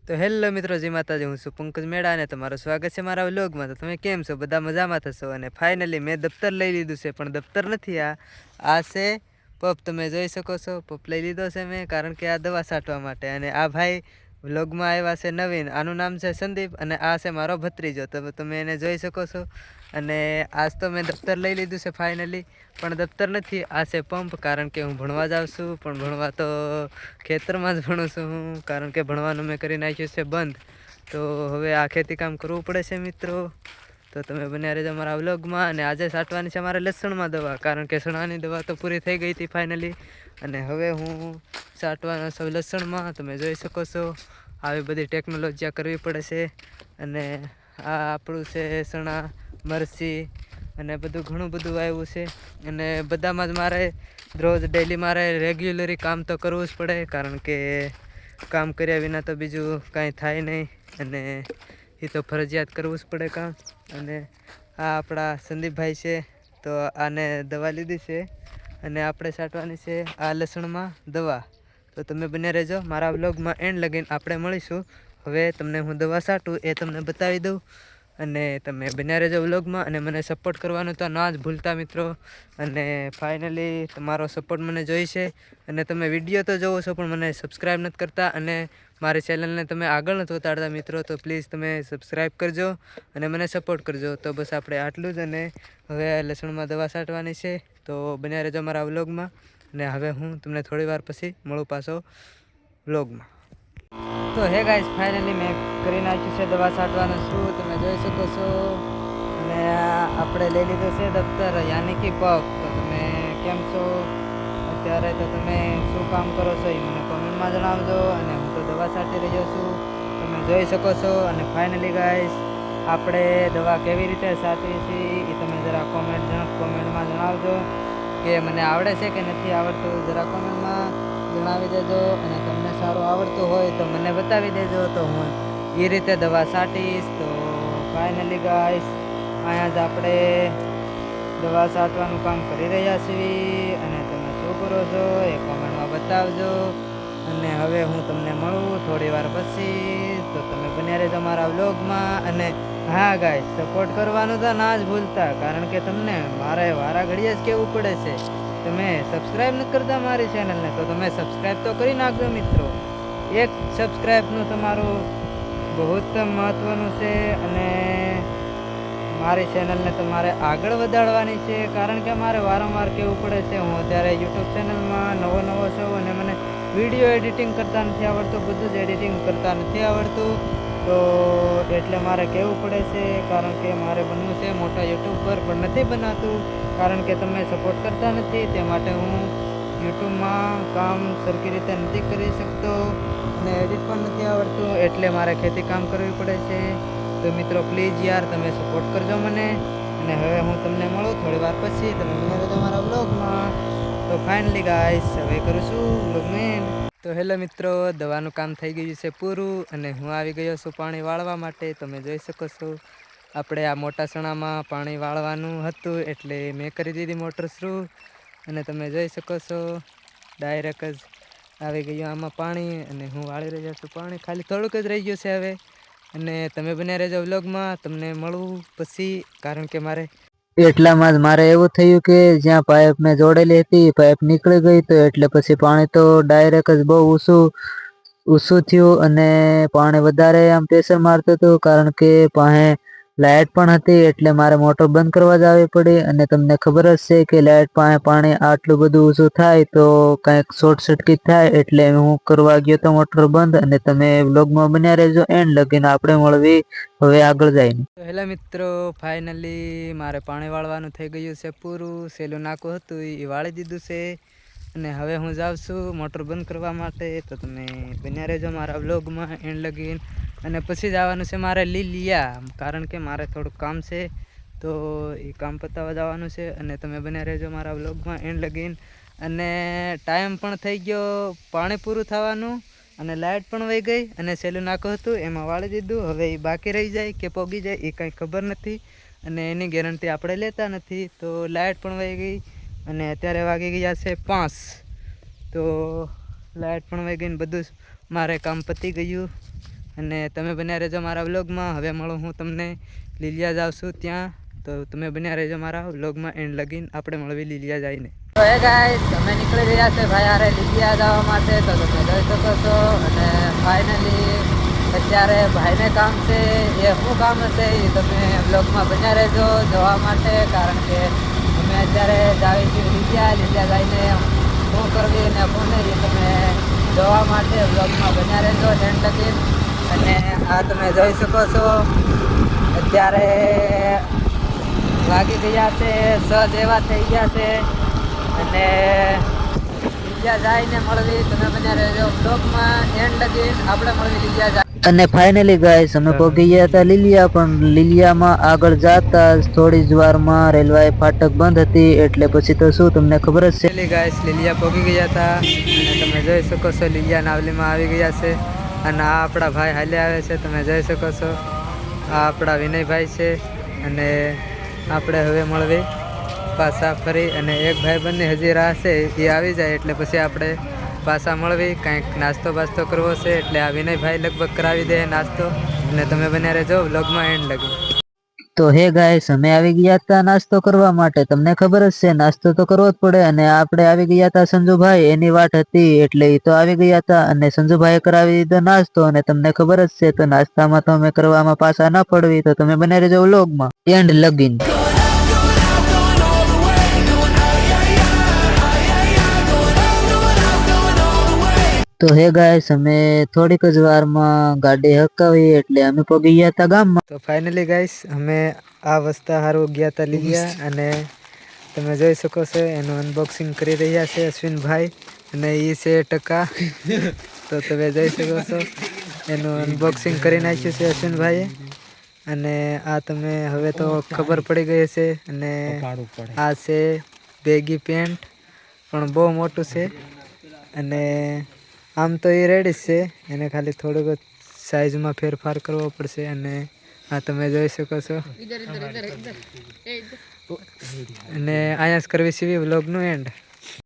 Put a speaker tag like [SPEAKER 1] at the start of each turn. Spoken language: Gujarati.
[SPEAKER 1] તો હેલો મિત્રો, જય માતાજી. હું છું પંકજ મેળા અને તમારું સ્વાગત છે મારા વ્લોગમાં. તો તમે કેમ છો? બધા મજામાં થશો. અને ફાઇનલી મેં દફતર લઈ લીધું છે, પણ દફતર નથી, આ છે પપ. તમે જોઈ શકો છો, પપ લઈ લીધો છે મેં, કારણ કે આ દવા છાંટવા માટે. અને આ ભાઈ વ્લોગમાં આવ્યા છે નવીન, આનું નામ છે સંદીપ, અને આ છે મારો ભત્રીજો. તો તમે એને જોઈ શકો છો. અને આજ તો મેં દફતર લઈ લીધું છે ફાઇનલી, પણ દફતર નથી, આ છે પંપ. કારણ કે હું ભણવા જાઉં છું, પણ ભણવા તો ખેતરમાં જ ભણું છું હું, કારણ કે ભણવાનું મેં કરી નાખ્યું છે બંધ. તો હવે આ ખેતી કામ કરવું પડે છે મિત્રો. તો તમે બન્યા રહેજો મારા વ્લોગમાં. અને આજે છાંટવાની છે મારે લસણમાં દવા, કારણ કે સણાની દવા તો પૂરી થઈ ગઈ હતી ફાઇનલી. અને હવે હું છાંટવાનો છું લસણમાં. તમે જોઈ શકો છો, આવી બધી ટેકનોલોજીયા કરવી પડે છે. અને આ આપણું છે સણા, મરચી અને બધું ઘણું બધું આવ્યું છે. અને બધામાં જ મારે રોજ ડેલી મારે રેગ્યુલરી કામ તો કરવું જ પડે, કારણ કે કામ કર્યા વિના તો બીજું કાંઈ થાય નહીં. અને એ તો ફરજિયાત કરવું જ પડે કામ. અને આ આપણા સંદીપભાઈ છે, તો આને દવા લીધી છે, અને આપણે છાંટવાની છે આ લસણમાં દવા. તો તમે બને રહેજો મારા વ્લોગમાં એન્ડ લગીને. આપણે મળીશું. હવે તમને હું દવા છાંટું એ તમને બતાવી દઉં, અને તમે બન્યા રહેજો વ્લોગમાં. અને મને સપોર્ટ કરવાનું તો ના જ ભૂલતા મિત્રો. અને ફાઇનલી તમારો સપોર્ટ મને જોઈશે. અને તમે વિડીયો તો જોવો છો, પણ મને સબસ્ક્રાઈબ નથી કરતા, અને મારી ચેનલને તમે આગળ નથી વધારતા મિત્રો. તો પ્લીઝ તમે સબસ્ક્રાઈબ કરજો અને મને સપોર્ટ કરજો. તો બસ આપણે આટલું જ. અને હવે લસણમાં દવા છાંટવાની છે, તો બન્યા રહેજો મારા વ્લોગમાં. અને હવે હું તમને થોડી વાર પછી મળું પાછો વ્લોગમાં. તો હે ગાઈસ, ફાઇનલી મેં કરી નાખ્યું છે દવા છાંટવાનું શું, તમે જોઈ શકો છો. અને આપણે લઈ લીધું છે દફતર, યાની કે પપ. તો તમે કેમ છો અત્યારે? તો તમે શું કામ કરો છો એ મને કોમેન્ટમાં જણાવજો. અને હું તો દવા છાંટી રહ્યો છું, તમે જોઈ શકો છો. અને ફાઇનલી ગાઈસ, આપણે દવા કેવી રીતે છાંટીએ છીએ એ તમે જરા કોમેન્ટમાં જણાવજો, કે મને આવડે છે કે નથી આવડતું, જરા કોમેન્ટમાં જણાવી દેજો. અને તમને સારું આવડતું હોય તો મને બતાવી દેજો, તો હું એ રીતે દવા છાંટીશ. તો ફાઇનલી ગાઈસ, અહીંયા જ આપણે દવા છાંટવાનું કામ કરી રહ્યા છીએ. અને તમે શું કરો છો એ કોમેન્ટમાં બતાવજો. અને હવે હું તમને મળું થોડી વાર પછી. તો તમે બન્યા રહેજો મારા વ્લોગમાં. અને હા ગાઈસ, સપોર્ટ કરવાનું તો ના જ ભૂલતા, કારણ કે તમને મારે વારા ઘડીએ જ કહેવું પડે છે. તમે સબસ્ક્રાઈબ નથી કરતા મારી ચેનલને, તો તમે સબસ્ક્રાઈબ તો કરી નાખજો મિત્રો. એક સબસ્ક્રાઈબનું તમારું બહુ મહત્ત્વનું છે. અને મારી ચેનલને તમારે આગળ વધારવાની છે, કારણ કે મારે વારંવાર કહેવું પડે છે. હું અત્યારે યુટ્યુબ ચેનલમાં નવો છું, અને મને વિડીયો એડિટિંગ કરતા નથી આવડતું, બધું જ એડિટિંગ કરતા નથી આવડતું. તો એટલે મારે કહેવું પડે છે, કારણ કે મારે બનવું છે મોટા યુટ્યુબર, પણ નથી બનાતું, કારણ કે તમે સપોર્ટ કરતા નથી. તે માટે હું યુટ્યુબમાં કામ સરખી રીતે નથી કરી શકતો, અને એડિટ પણ નથી આવડતું, એટલે મારે ખેતી કામ કરવી પડે છે. તો મિત્રો પ્લીઝ યાર, તમે સપોર્ટ કરજો મને. અને હવે હું તમને મળું થોડી વાર પછી. તમે મને તમારા વ્લોગમાં. તો ફાઇનલી ગાઈસ, હવે કરું છું વ્લોગમાં. તો હેલો મિત્રો, દવાનું કામ થઈ ગયું છે પૂરું, અને હું આવી ગયો છું પાણી વાળવા માટે. તમે જોઈ શકો છો, આપણે આ મોટા સણામાં પાણી વાળવાનું હતું, એટલે મેં કરી દીધી મોટર શરૂ. અને તમે જોઈ શકો છો, ડાયરેક્ટ જ આવી ગયું આમાં પાણી. અને હું વાળી રહ્યો છું પાણી, ખાલી થોડુંક જ રહી ગયું છે હવે. અને તમે બન્યા રહેજો વ્લોગમાં, તમને મળવું પછી, કારણ કે મારે એટલામાં જ મારે એવું થયું કે જ્યાં પાઇપ મેં જોડેલી હતી, પાઇપ નીકળી ગઈ. તો એટલે પછી પાણી તો ડાયરેક્ટ જ બહુ ઊંચું થયું, અને પાણી વધારે આમ પ્રેશર મારતું હતું, કારણ કે પાસે લાઇટ પણ હતી, એટલે મારે મોટર બંધ કરવા જ આવી પડી. અને તમને ખબર જ છે કે લાઇટ પાસે પાણી આટલું બધું ઊંચું થાય તો કાંઈક શોર્ટ સર્કિટ થાય, એટલે હું કરવા ગયો તો મોટર બંધ. અને તમે વ્લોગમાં બન્યા રહેજો એન્ડ લગીને. આપણે મળવી હવે આગળ જઈને. તો હેલો મિત્રો, ફાઇનલી મારે પાણી વાળવાનું થઈ ગયું છે પૂરું. સેલું નાકું હતું એ વાળી દીધું છે. અને હવે હું જાઉં છું મોટર બંધ કરવા માટે. તો તમે બન્યા રહેજો મારા વ્લોગમાં એન્ડ લગીને. અને પછી જવાનું છે મારે લીલિયા, કારણ કે મારે થોડુંક કામ છે, તો એ કામ પતાવવા જવાનું છે. અને તમે બન્યા રહેજો મારા વ્લોગમાં એન્ડ લગીને. અને ટાઈમ પણ થઈ ગયો પાણી પૂરું થવાનું, અને લાઇટ પણ વહી ગઈ. અને સેલું નાખું હતું એમાં વાળી દીધું. હવે એ બાકી રહી જાય કે પોગી જાય એ કાંઈ ખબર નથી, અને એની ગેરંટી આપણે લેતા નથી. તો લાઇટ પણ વહી ગઈ, અને અત્યારે વાગી ગયા છે 5. તો લાઇટ પણ વહી ગઈ ને બધું મારે કામ પતી ગયું. અને તમે બન્યા રહેજો મારા વ્લોગમાં. હવે મળું હું તમને લીલિયા જાઉં છું ત્યાં, તો તમે બન્યા રહેજો મારા વ્લોગમાં એન્ડ લગીન. આપણે મળવી લીલિયા જઈને. તો હે ગાઈસ, અમે નીકળી રહ્યા છે ભાઈ આરે લીલિયા જવા માટે, તો તમે જોઈ શકો છો. અને ફાઇનલી અત્યારે ભાઈને કામ છે, એ શું કામ હશે એ તમે બ્લોગમાં બન્યા રહેજો જોવા માટે, કારણ કે અમે અત્યારે જાવી છીએ લીલિયા જઈને શું કરવી અને શું નહીં એ તમે જોવા માટે બ્લોગમાં બન્યા રહેજો એન્ડ લગીન. અને આ તમે જોઈ શકો છો અત્યારે વાગી ગયા છે 6 જેવા થઈ ગયા છે. અને લીલિયા જઈને મળવી, તમે બન્યા રહેજો બ્લોગમાં એન્ડ લગીન. આપણે મળવી લીલિયા જાય. અને ફાઇનલી ગાઈસ અમે પહોંચી ગયા હતા લીલિયા, પણ લીલિયામાં આગળ જતા થોડી જ વારમાં રેલવે ફાટક બંધ હતી, એટલે પછી તો શું તમને ખબર જ છે. ગાઈસ લીલિયા પહોંચી ગયા હતા અને તમે જોઈ શકો છો લીલિયા નાવલીમાં આવી ગયા છે. અને આ આપણા ભાઈ હાલે આવે છે, તમે જોઈ શકો છો. આ આપણા વિનયભાઈ છે. અને આપણે હવે મળવી પાછા ફરી, અને એક ભાઈ બંને હજી રાહ છે, એ આવી જાય એટલે પછી આપણે પાછા મળવી. કંઈક નાસ્તો બાસ્તો કરવો છે, એટલે આ વિનયભાઈ લગભગ કરાવી દે નાસ્તો. અને તમે બન્યા રહેજો વ્લોગમાં એન્ડ લગી. તો હે ગાઈસ, અમે આવી ગયા હતા નાસ્તો કરવા માટે. તમને ખબર જ છે નાસ્તો તો કરવો જ પડે. અને આપણે આવી ગયા હતા સંજુભાઈ, એની વાટ હતી એટલે એ તો આવી ગયા હતા. અને સંજુભાઈએ કરાવી દીધો નાસ્તો, અને તમને ખબર જ છે તો નાસ્તામાં તો અમે કરવામાં પાછા ના પડવી. તો તમે બન્યા રહેજો વ્લોગમાં એન્ડ લગીન. તો હે ગાઈસ, અમે થોડીક જ વારમાં ગાડી હકાવી એટલે અમે પહોંચી ગયા હતા ગામમાં. તો ફાઇનલી ગાઈસ, અમે આ વસ્તા હારું ગયા હતા લીલિયા, અને તમે જોઈ શકો છો એનું અનબોક્સિંગ કરી રહ્યા છે અશ્વિનભાઈ, અને એ છે ટકા. તો તમે જોઈ શકો છો એનું અનબોક્સિંગ કરી નાખ્યું છે અશ્વિનભાઈએ. અને આ તમે હવે તો ખબર પડી ગઈ છે. અને આ છે બેગી પેન્ટ, પણ બહુ મોટું છે. અને આમ તો એ રેડી જ છે, એને ખાલી થોડુંક સાઈઝમાં ફેરફાર કરવો પડશે. અને આ તમે જોઈ શકો છો. અને અહીંયા જ કરવી છે વ્લોગનું એન્ડ.